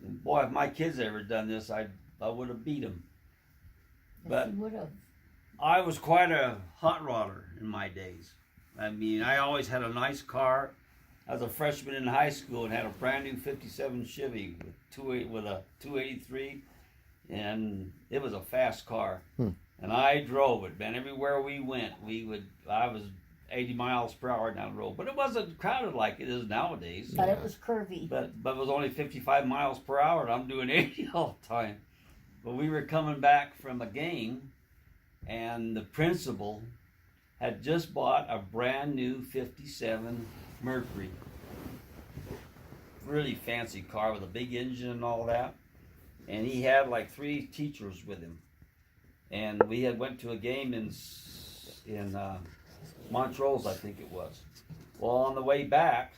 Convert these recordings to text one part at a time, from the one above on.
boy, if my kids ever done this, I would have beat them. Yes, But you would have. I was quite a hot rodder in my days. I mean, I always had a nice car. I was a freshman in high school and had a brand new '57 Chevy with a 283, and it was a fast car. And I drove it, man. Everywhere we went, I was 80 miles per hour down the road, but it wasn't crowded like it is nowadays. But it was curvy. But it was only 55 miles per hour, and I'm doing 80 all the time. But we were coming back from a game, and the principal had just bought a brand new '57 Mercury. Really fancy car with a big engine and all that. And he had like 3 teachers with him. And we had went to a game in Montrose, I think it was. Well, on the way back,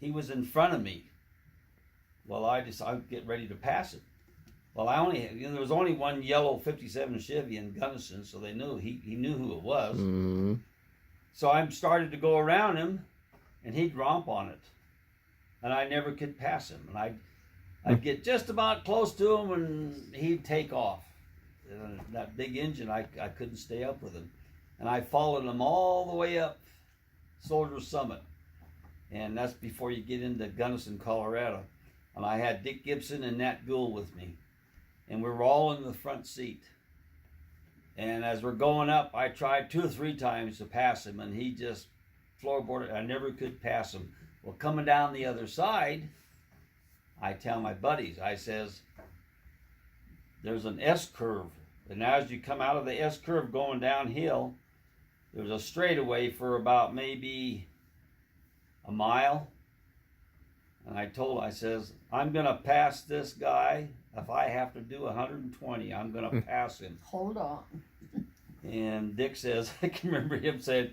he was in front of me. Well, I decided to get ready to pass it. Well, there was only one yellow '57 Chevy in Gunnison, so they knew he knew who it was. Mm-hmm. So I started to go around him, and he'd romp on it, and I never could pass him. And I'd get just about close to him, and he'd take off. That big engine, I couldn't stay up with him, and I followed him all the way up Soldier Summit, and that's before you get into Gunnison, Colorado. And I had Dick Gibson and Nat Gould with me. And we were all in the front seat. And as we're going up, I tried 2 or 3 times to pass him, and he just floorboarded. I never could pass him. Well, coming down the other side, I tell my buddies, I says, there's an S curve. And as you come out of the S curve going downhill, there's a straightaway for about maybe a mile. And I says, I'm going to pass this guy. If I have to do 120, I'm going to pass him. Hold on. And Dick says, I can remember him saying,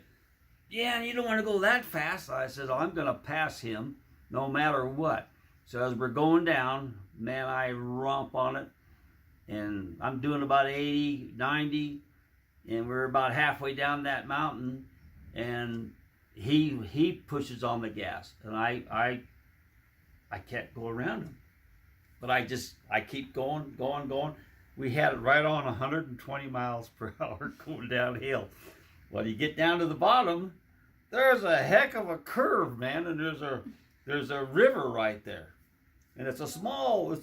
yeah, you don't want to go that fast. I said, I'm going to pass him no matter what. So as we're going down, man, I romp on it. And I'm doing about 80, 90. And we're about halfway down that mountain. And he pushes on the gas. And I can't go around him. But I keep going. We had it right on 120 miles per hour going downhill. Well, you get down to the bottom, there's a heck of a curve, man, and there's a river right there. And it's small,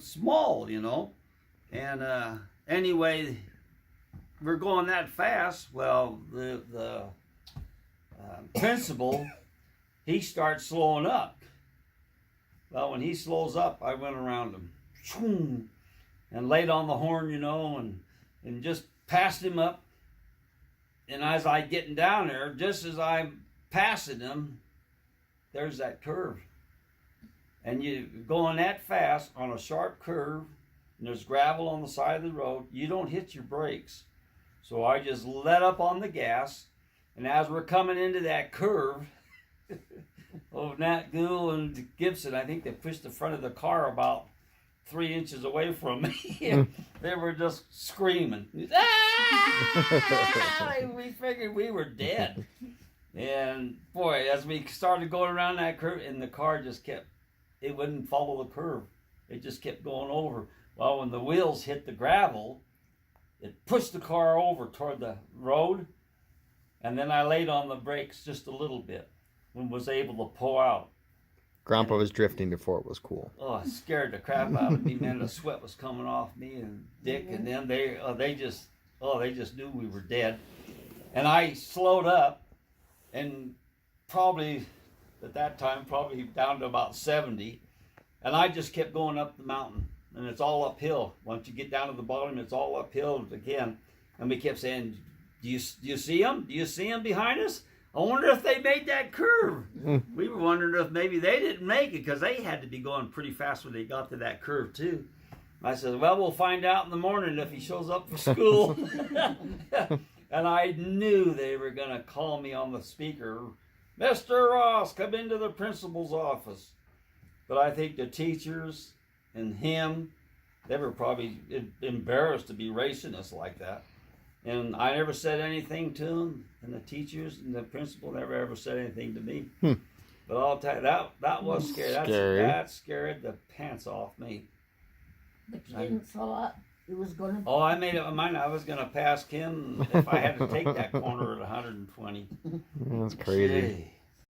you know. And anyway, we're going that fast. Well, the principal, he starts slowing up. Well, when he slows up, I went around him and laid on the horn, you know, and just passed him up. And as I getting down there, just as I'm passing him, there's that curve. And you going that fast on a sharp curve, and there's gravel on the side of the road, you don't hit your brakes. So I just let up on the gas, and as we're coming into that curve, Nat Gould and Gibson, I think they pushed the front of the car about 3 inches away from me. They were just screaming. Ah! We figured we were dead. And boy, as we started going around that curve, and the car it wouldn't follow the curve. It just kept going over. Well, when the wheels hit the gravel, it pushed the car over toward the road, and then I laid on the brakes just a little bit and was able to pull out. Grandpa was drifting before it was cool. Oh, it scared the crap out of me, man. The sweat was coming off me and Dick and them. They just knew we were dead. And I slowed up, and probably at that time, probably down to about 70. And I just kept going up the mountain, and it's all uphill. Once you get down to the bottom, it's all uphill again. And we kept saying, do you see them? Do you see them behind us? I wonder if they made that curve. We were wondering if maybe they didn't make it, because they had to be going pretty fast when they got to that curve too. I said, well, we'll find out in the morning if he shows up for school. And I knew they were going to call me on the speaker, Mr. Ross, come into the principal's office. But I think the teachers and him, they were probably embarrassed to be racing us like that. And I never said anything to them, and the teachers and the principal never ever said anything to me. But I'll tell you, that was scary. Scary. That scared the pants off me. But you didn't thought it was going to. Oh, I made up my mind. I was going to pass Kim if I had to take that corner at 120. That's crazy. Gee.